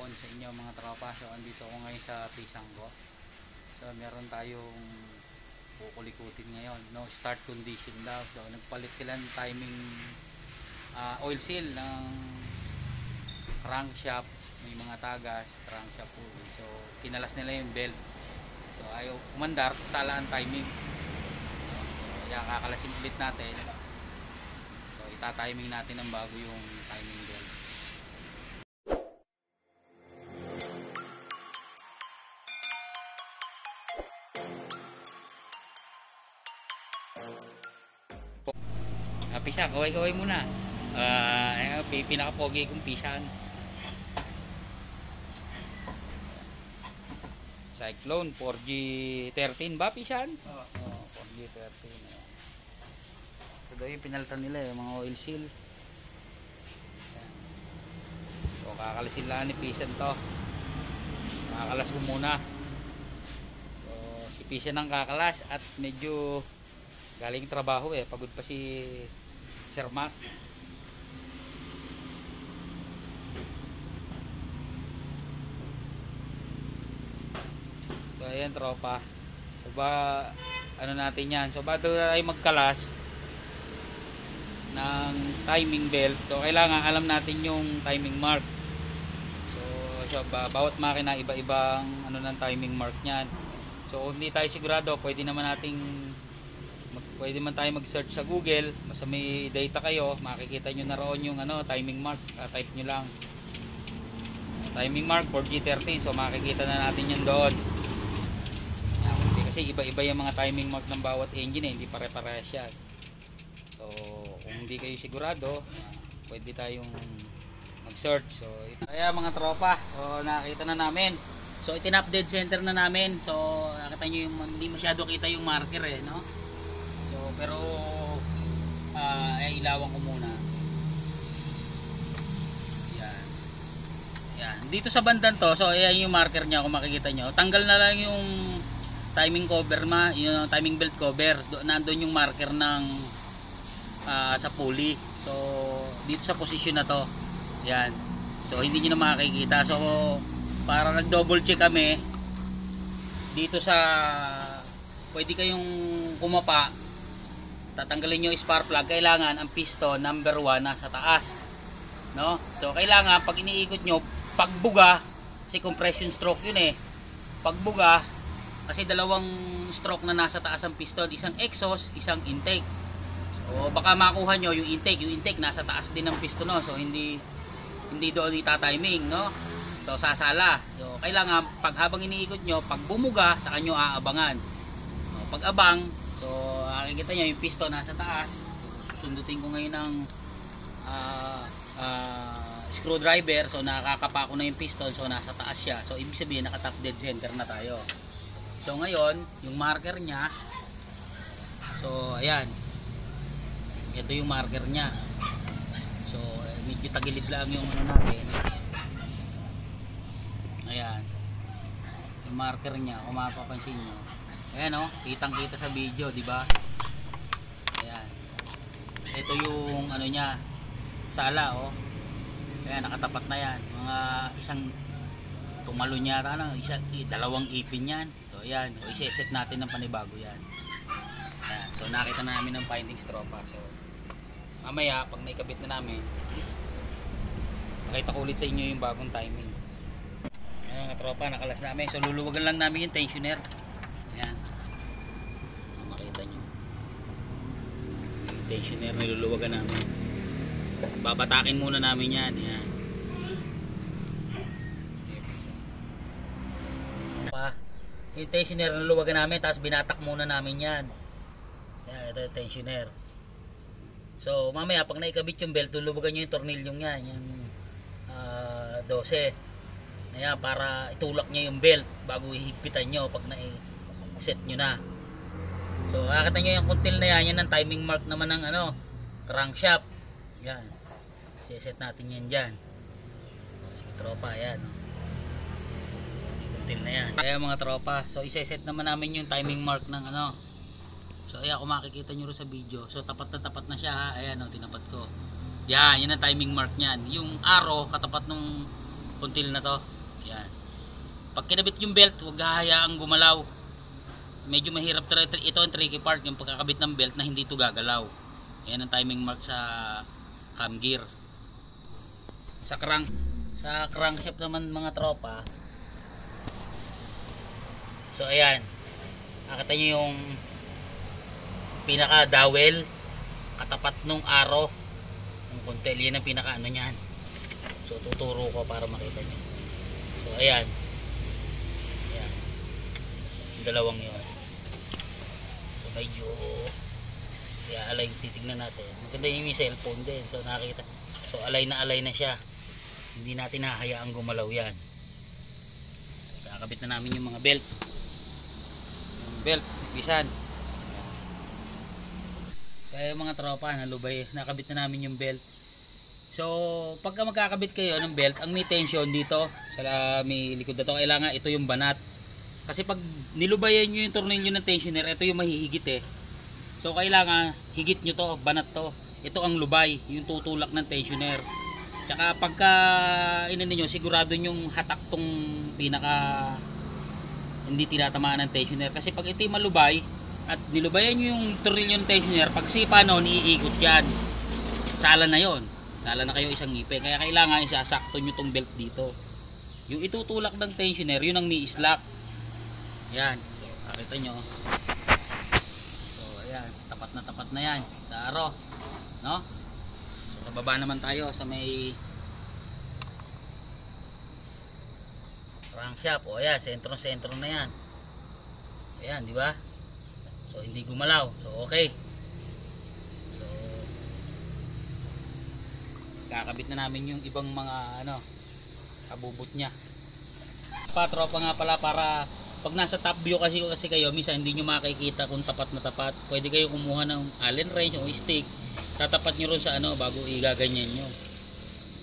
hapon sa inyo mga tropa. So andito ako ngayon sa Pisanggo. So meron tayong kukulikutin ngayon, no, start condition daw. So nagpalit sila ng timing oil seal ng crankshaft, may mga tagas, crankshaft pulley. So kinalas nila yung belt. So ayaw kumandar, sala ang timing. So kaya kakalasin ulit natin. So ita-timing natin ng bago yung timing belt. Pisa, kaway-kaway muna. Pinaka-pogi kong pisan. Cyclone 4G13 ba pisan? Oo, 4G13. So daw yung pinalitan nila yung mga oil seal. So kakalasin lang ni pisan to. Kakalas ko muna. So si pisan ang kakalas at medyo galing trabaho pagod pa si Sir Mac. So ayan tropa. So ano natin yan. So bago tayo magkalas ng timing belt, so kailangan alam natin yung timing mark. So bawat makina iba-ibang ano ng timing mark niyan. So kung hindi tayo sigurado, pwede man tayo mag-search sa Google. Basta may data kayo, makikita nyo na roon yung timing mark. Type nyo lang timing mark 4G13. So makikita na natin yun doon. Kasi iba-iba yung mga timing mark ng bawat engine hindi pare-parehas yan. So kung hindi kayo sigurado, pwede tayong mag-search. So kaya mga tropa, so nakita na namin. So itinap dead center na namin. So nakita nyo yung hindi masyado kita yung marker no. So pero ilawan ko muna. Yan. Dito sa bandan to, so ayan yung marker niya kung makikita nyo. Tanggal na lang yung timing cover yung timing belt cover. Nandoon yung marker ng sa pulley. So dito sa position na to. Yan. So hindi niyo na makikita. So para nag-double check kami dito sa pwede kayong kumapa, tatanggalin nyo yung spark plug, kailangan ang piston number 1 nasa taas, no? So kailangan pag iniikot nyo, pagbuga, kasi compression stroke yun pagbuga, kasi dalawang stroke na nasa taas ang piston, isang exhaust, isang intake. So baka makuha nyo yung intake nasa taas din ng piston, no? So hindi doon ita-timing, no? So sasala. So kailangan pag habang iniikot nyo, pag bumuga, saka nyo aabangan. So, pag abang, so makikita nyo yung piston nasa taas. Susundutin ko ngayon ng screwdriver. So nakakapa ko na yung piston, so nasa taas siya. So ibig sabihin naka-top dead center na tayo. So ngayon yung marker nya, so ayan, ito yung marker nya. So medyo tagilid lang yung natin. Ayan yung marker nya, kung mapapansin nyo. Ayan kitang kita sa video, di ba? Ayan. Ito yung nya, sala Ayan, nakatapat na yan. Mga isang tumalon yata dalawang ipin yan. So ayan, i-set natin ng panibago yan. Ayan. So nakita na namin ng findings tropa. So mamaya pag naikabit na namin, makita ko ulit sa inyo yung bagong timing. Ayan mga tropa, nakalas namin. So luluwagan lang namin yung tensioner. Ayan, makita nyo yung tensioner, niluluwagan namin. Babatakin muna namin yan. Ayan. Yung tensioner niluluwagan namin, tapos binatak muna namin yan. Ayan, ito yung tensioner. So mamaya pag naikabit yung belt, luluwagan nyo yung tornilyong yan, yung 12. Ayan, para itulak nyo yung belt bago ihigpitan nyo pag na-set nyo na. So nakita nyo yung kuntil na yan ang timing mark naman ng crankshaft. Yan, set natin yan dyan. Sige tropa, yan yung kuntil na yan. Kaya mga tropa, so iseset naman namin yung timing mark ng So ayan, kung makikita nyo rin sa video, so tapat na siya ayan tinapat ko. Yan ang timing mark nyan. Yung arrow katapat nung puntil na to. Yan. Pag kinabit yung belt, huwag hahayaang gumalaw. Medyo mahirap ito ang tricky part, yung pagkakabit ng belt na hindi ito gagalaw. Yan ang timing mark sa cam gear. Sa crankshaft naman mga tropa. So ayan, nakita nyo yung pinaka dowel katapat nung arrow ng kontel. Yan ang pinaka ano nyan. So tuturo ko para makita nyo. So ayan, ayan yung dalawang yun. So medyo i-align, titignan natin. Maganda yung cellphone din. So nakita, so align na siya. Hindi natin hahayaang gumalaw yan. Kakabit na namin yung mga belt. Belt, pisan. Kaya mga tropa, nalubay, nakabit na namin yung belt. So, pagka magkakabit kayo ng belt, ang may tension dito sa may likod na to, kailangan ito yung banat. Kasi pag nilubayan nyo yung tornilyo ng tensioner, ito yung mahihigit eh. So, kailangan higit nyo to, banat to. Ito ang lubay, yung tutulak ng tensioner. Tsaka pagka inano nyo, sigurado nyong hatak tong pinaka hindi tinatamaan ng tensioner. Kasi pag ito malubay at nilubayan nyo yung tornilyo ng tensioner, pag sipa noon, iikot yan. Sala na yon. Sala na kayo isang ngipin. Kaya kailangan isasakto nyo tong belt dito. Yung itutulak ng tensioner, yun ang may slack. Yan. Nakita nyo. So, ayan. Tapat na yan. Sa aro. No? So, sa baba naman tayo sa may crankshaft. O ayan, sentro na yan. Ayan, di ba? So hindi gumalaw. So okay. So kakabit na namin yung ibang mga ano, kabubot niya. Tropa nga pala, para pag nasa top view kasi kayo, minsan hindi nyo makikita kung tapat na tapat. Pwede kayo kumuha ng Allen wrench o stick. Tatapat nyo ron sa ano bago igaganyan nyo.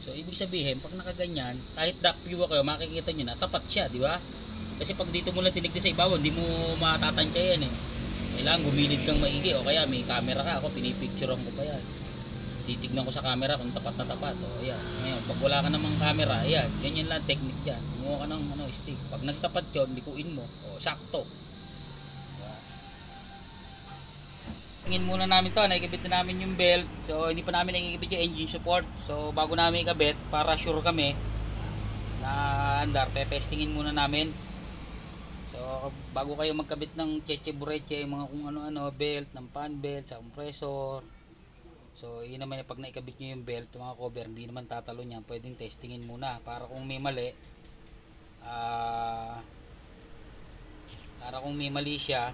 So ibig sabihin, pag nakaganyan, kahit top view kayo, makikita nyo na tapat siya, di ba? Kasi pag dito mo lang tinignan sa ibabaw, hindi mo matatansya yan eh. Kailangan gumilid kang maigi, o kaya may camera ka, ako pinipicturean ko pa yan. Titignan ko sa camera kung tapat na tapat. O ayan, ngayon pag wala ka namang camera, ayan, ganyan lang technique dyan. Kumuha ka ng ano, stick. Pag nagtapat yun, likuin mo, o sakto. Tingin muna namin to, naikabit na namin yung belt. So hindi pa namin naikabit yung engine support. So bago namin ikabit, para sure kami na andar, testingin muna namin. So bago kayo magkabit ng cheche bureche, mga kung ano-ano, belt, ng fan belt, sa compressor. So yun naman, pag naikabit nyo yung belt, mga cover, hindi naman tatalo niyan. Pwedeng testingin muna para kung may mali, siya,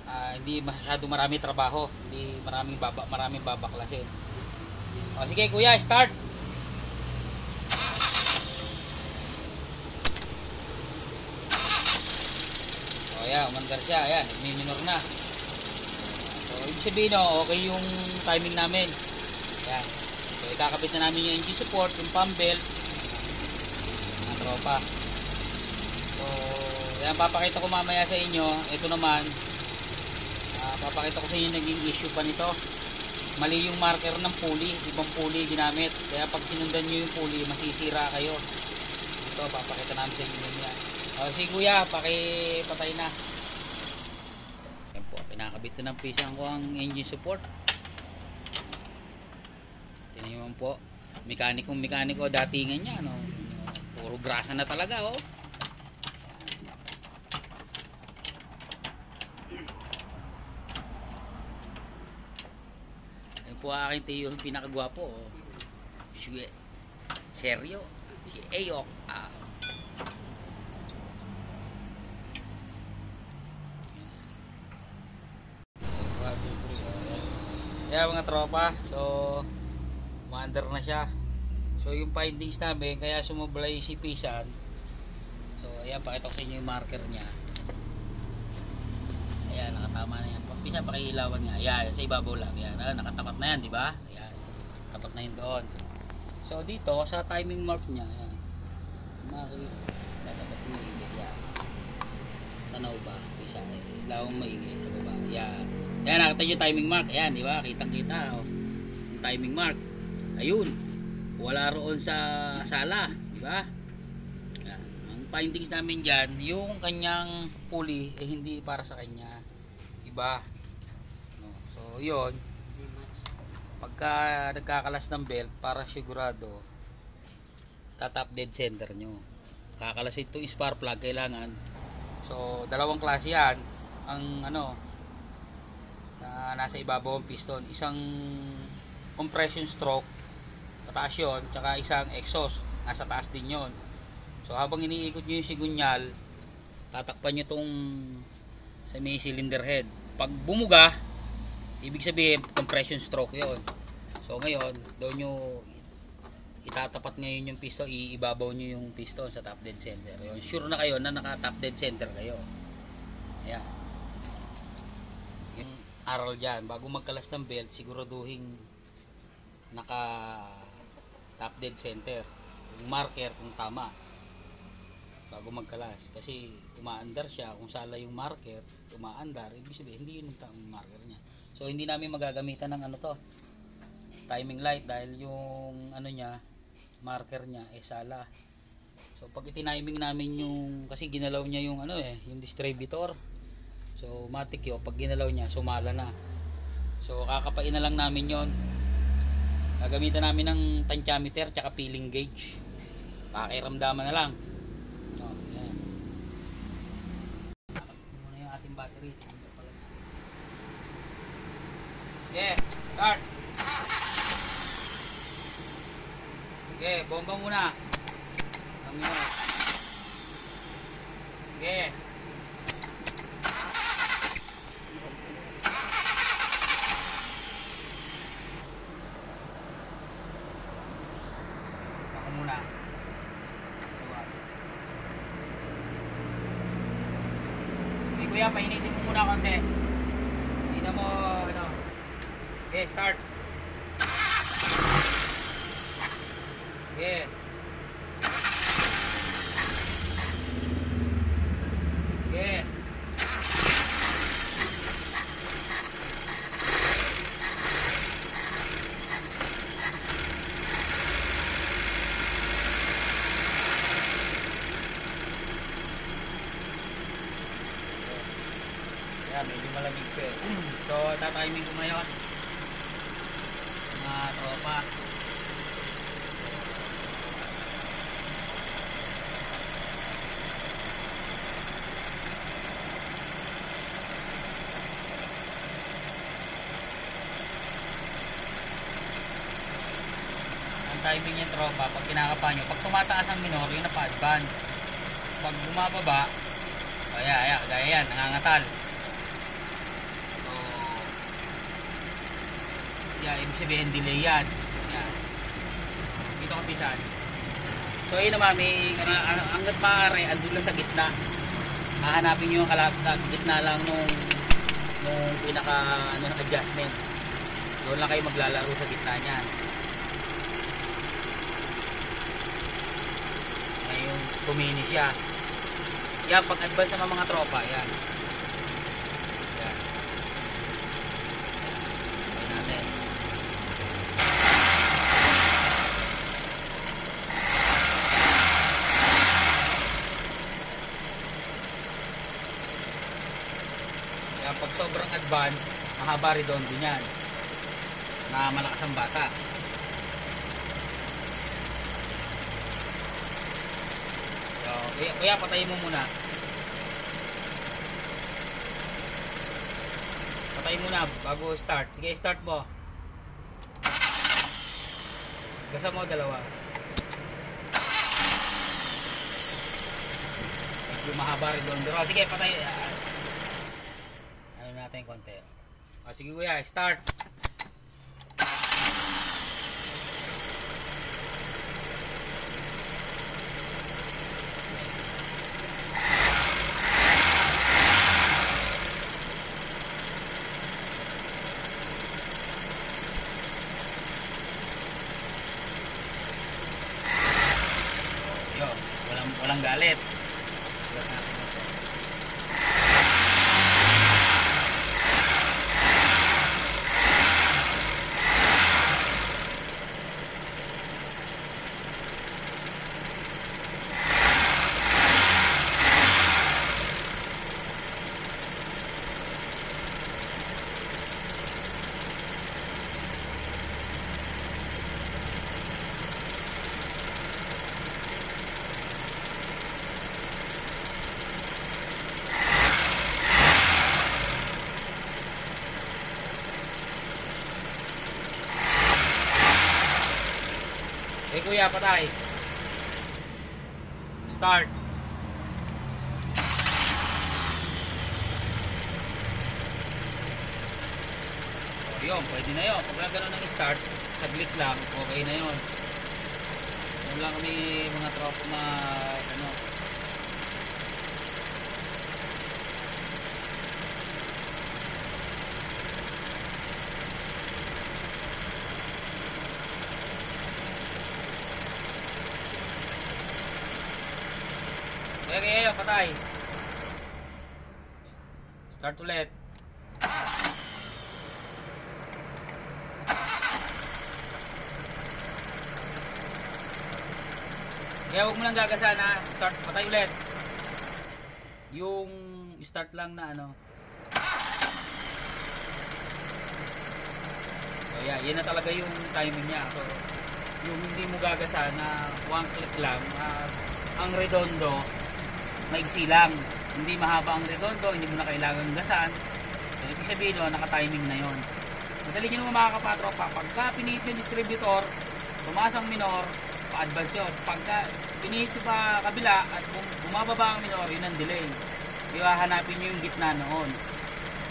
hindi masyado marami trabaho, hindi maraming babaklasin. O sige kuya, start. O yan, umandar siya, ayan, nagmi-minor na. So ibig sabihin, okay yung timing namin. Ayan. So ikakabit na namin yung engine support, yung pump belt, mga tropa. So yan, papakita ko mamaya sa inyo. Ito naman, papakita ko sa inyo naging issue pa nito. Mali yung marker ng pulley, ibang pulley ginamit. Kaya pag sinundan nyo yung pulley, masisira kayo. Ito, papakita namin sa inyo yan. O si kuya, pakipatay na. Yan po, pinakabit na ng pisang ko ang engine support. Tingnan po, mekaniko datingan niya, no? Puro grasa na talaga, oh. Po aking tiyo yung pinakagwapo, oh. Seryo, si Ayok. Yeah, mga tropa, so maandar na siya. So yung findings namin, kaya sumublay si Pisan. So ayan, pakita ko sa inyo yung marker niya. Ayan, nakatama na yan. Pisa pakiilawan nga. Ayan, sa ibabaw lang. Ayan, nakatapat na yan, di ba? Ayan, tapat na yun doon. So dito, sa timing mark niya, ayan, dapat maigi. Ayan, tanaw ba? Pisa, ilawang maigi sa baba. Ayan, ayan, nakita nyo timing mark. Ayan, di ba? Kitang kita, oh. Yung timing mark. Ayun, wala roon sa sala, di ba? findings namin dyan, yung kanyang pulley hindi para sa kanya, iba, no? So yun, pagka nagkakalas ng belt, para sigurado tatap dead center nyo. Kakalas ito spark plug kailangan. So dalawang klase yan, ang nasa ibabaw ang piston, isang compression stroke pataas yun, tsaka isang exhaust nasa taas din yon. So habang iniikot nyo yung sigunyal, tatakpan nyo tong sa may cylinder head. Pag bumuga, ibig sabihin compression stroke yon. So ngayon doon nyo itatapat ngayon yung piston, iibabaw nyo yung piston sa top dead center. Yun, sure na kayo na naka top dead center kayo. Ayan, yung aral dyan, bago magkalas ng belt, siguraduhin naka top dead center yung marker kung tama bago magkalas, kasi umaandar siya. Kung sala yung marker, umaandar, ibig sabihin hindi yun yung tamang marker niya. So hindi namin magagamitan ng timing light dahil yung niya, marker niya sala. So pag itiniming namin yung, kasi ginalaw niya yung yung distributor, so matik yun, pag ginalaw niya sumala na. So kakapain na lang namin yon. Gagamitan namin ng tantiometer tsaka feeling gauge. Pakiramdaman na lang. So, ayan. Muna yung ating battery. Okay, start. Okay, bomba muna. Okay. Muna. Okay kuya, painitin mo muna konti. Hindi na mo Okay, start. Okay. Okay. Medyo malamig ko eh. So tatiming ko ngayon mga tropa. Ang timing niyan tropa, pag kinakapa nyo, pag tumataas ang minor, yun na pa-advance. Pag bumababa, gaya yan, nangangatal. Ibig sabihin delay yan. Yan. Dito kapisan. So ayun naman, hanggat maaari andun lang sa gitna. Hahanapin nyo yung gitna lang nung pinaka adjustment. Doon lang kayo maglalaro sa gitna niyan. Ngayon kumini siya. Yan, pag advance sa mga tropa, yan. Pag sobrang advance, mahaba ridon din yan na malakas ang bata. So, kuya, patayin mo muna. Patayin muna bago start. Sige, start mo. Gasa mo dalawa. Medyo mahaba ridon. Sige, patay. Natin konti. Sige kuya, start. Yo, walang galit. kuya, patay. Start. O yun, pwede na yun. Pag lang ganun ng start, saglit lang, okay na yun. Yun lang kami mga tropa na ano. Okay, patay. Start ulit. Kaya huwag mo lang gagasan ha. Start, patay ulit. Yung start lang na ano. So yeah, yan na talaga yung timing niya. So, yung hindi mo gagasan na one click lang. Ang redondo, maigsi lang. Hindi mahaba ang redondo, hindi mo na kailangan gasan. So, ibig sabihin no, naka-timing na yon. Madali nyo naman mga kapatropa. Pagka pinihit yung distributor, tumaas ang minor, pa-advance yun. Pagka pinihit yung pa kabila at bumababa ang minor, yun ang delay. Di ba, hanapin nyo yung gitna noon.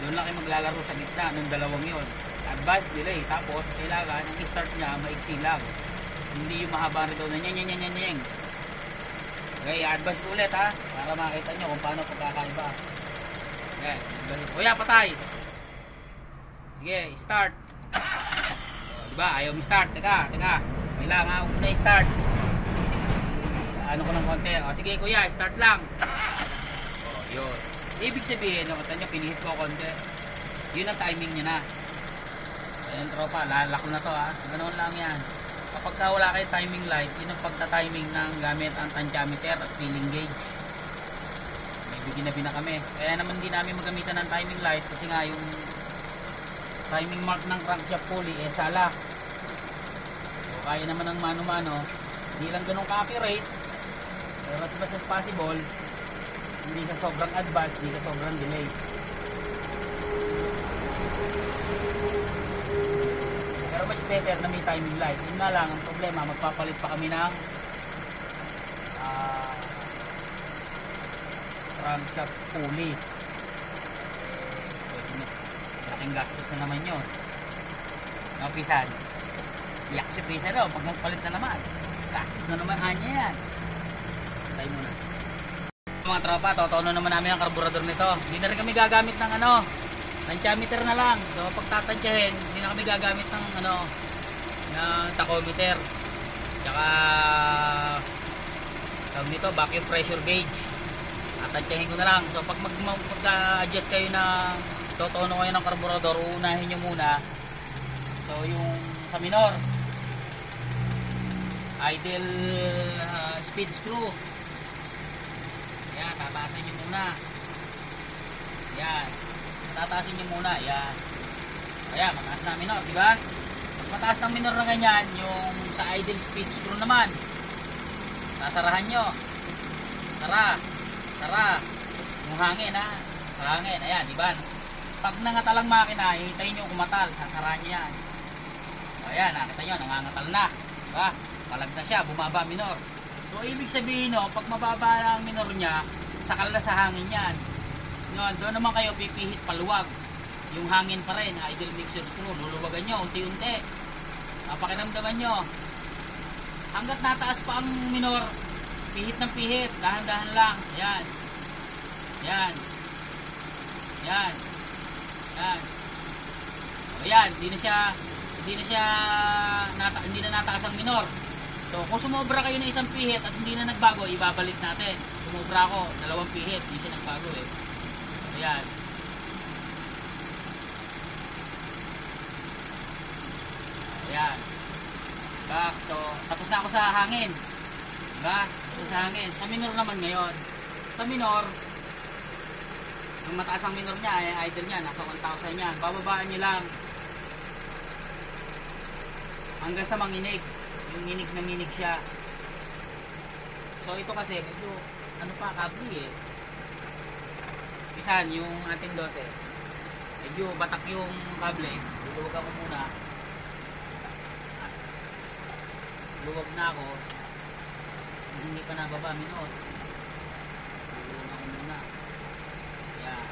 Doon lang kayo maglalaro sa gitna ng dalawang yun. Advance, delay. Tapos, kailangan, ang start niya, maigsi lang. Hindi yung mahaba ang redondo. Nyeng. Okay, advance ulit ha. Para makita nyo kung paano pagkakaiba. Okay, kuya, patay. Sige, start. O, diba, ayaw mo start. Teka. Kailangan ako muna i-start. Ano ko ng konti. O, sige kuya, start lang. O, yun. Ibig sabihin, nakita nyo, pinihit ko konti. Yun ang timing niya na. Ayan tropa, lalak na to ha. Ganoon lang yan. Kapag wala kayo timing light, yun ang pagta-timing ng gamit ang tantiometer at feeling gauge. Medyo ginabi na kami. Kaya naman din namin magamitan ng timing light kasi nga yung timing mark ng crankshaft pulley sala. So kaya naman ng mano-mano, hindi lang ganun ka-accurate, pero as much as possible, hindi sa sobrang advance, hindi sa sobrang delay. Pero much better na may timing light. Yun na lang ang problema, magpapalit pa kami ng crankshaft pulley. Ang gastos na naman yun. Napisan. Iyak si Pisa daw pag nagpalit na naman. Gastos na naman anya yan. Tayo muna. Mga tropa, totono naman namin ang karburador nito. Hindi na rin kami gagamit ng ano, tantiometer na lang. So pag tatantyahin, hindi na kami gagamit ng ano, ng tachometer. Tsaka tawag nito, vacuum pressure gauge. Tatantyahin ko na lang. So pag mag-adjust kayo na totono kayo ng karburador, uunahin nyo muna. So yung sa minor, idle speed screw. Yan, tataasan nyo muna. Yan, tataasin nyo muna. Yan. Ayan, mataas na minor, diba? Pag mataas ng minor na ganyan, yung sa idle speed screw naman, sasarahan nyo. Sara. Yung hangin ha. Hangin, ayan, diba? Pag nangatalang makina, hintayin nyo kumatal, sasarahan nyo yan. Ayan, nakita nyo, nangangatal na. Diba? Palag na siya, bumaba minor. So, ibig sabihin no, pag mababa ang minor niya, sakal na sa hangin yan. Yun, doon naman kayo pipihit paluwag. Yung hangin pa rin, idle mixer screw, luluwagan nyo, unti-unti. Pakiramdaman nyo. Hanggat nataas pa ang minor, pihit ng pihit, dahan-dahan lang. Ayan. Yan. Yan. Yan. O yan, hindi na nataas ang minor. So kung sumobra kayo ng isang pihit at hindi na nagbago, ibabalik natin. Sumobra ako, 2 pihit, hindi siya nagbago eh. Ayan. Ayan. Diba? So tapos na ako sa hangin. Diba? Tapos sa hangin. Sa minor naman ngayon. Sa minor, yung mataas ang minor niya, idle niya, nasa 1,000 yan. Bababaan nyo lang hanggang sa manginig. Yung nginig siya. So ito kasi medyo ano pa, kabli eh. Pisan yung ating 12, medyo batak yung kable. Duduwag ako muna. luwag na ako, hindi pa nababa minot. Luwag ako muna. Yan.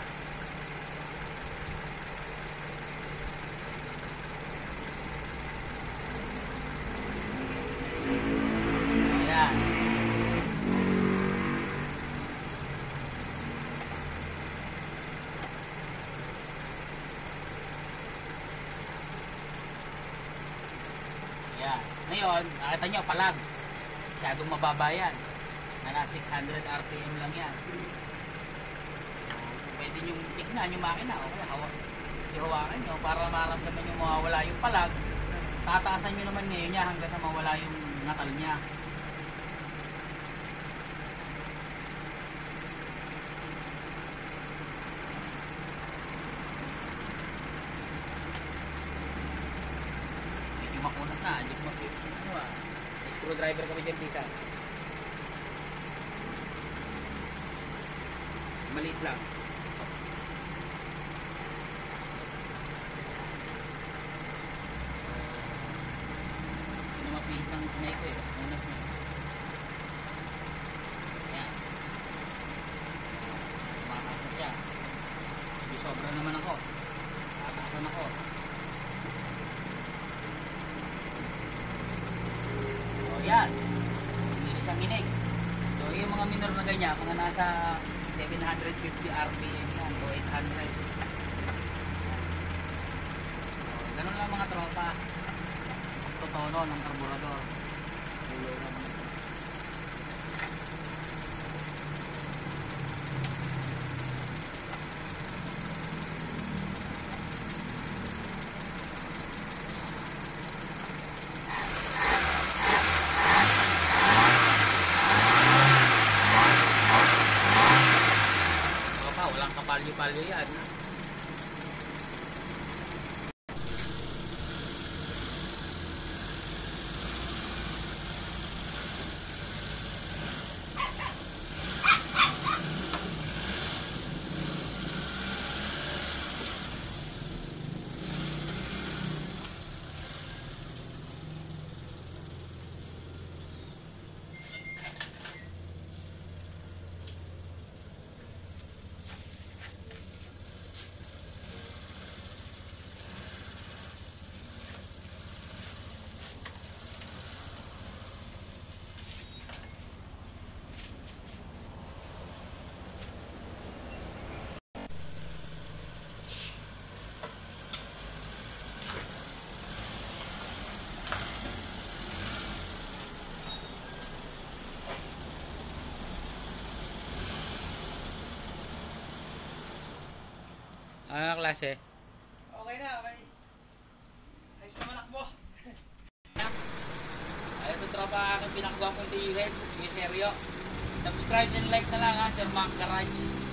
Ayan. Ayan. Ngayon, nakita nyo, palag. Masyadong mababa yan. Na 600 RPM lang yan. Pwede nyo tignan yung makina. Okay, ihawakan nyo para maramdaman nyo mawawala yung palag. Tataasan nyo naman ngayon niya hanggang sa mawala yung natal niya. Medyo makunat na. Hindi ko mag-flip. May screwdriver kami dyan, pisa. Maliit lang. Pinamapihit ng tunay ko eh. Unat mo. Ayan. Makakasot siya. Hindi sobra naman ako. Nakakasan ako. So yan. Hindi siya minig. So yung mga minor na ganyan, mga nasa 750 RPM yan, o 800. So, ganun lang mga tropa. Pagtotono ng karburador. Walang kapalyo-palyo yan. Ano klase? Okay na, okay. Ayos na manakbo. Ay, ito tropa aking pinakagwapong tiyuhin. May seryo. Subscribe and like na lang ha, Sir Mac Garage.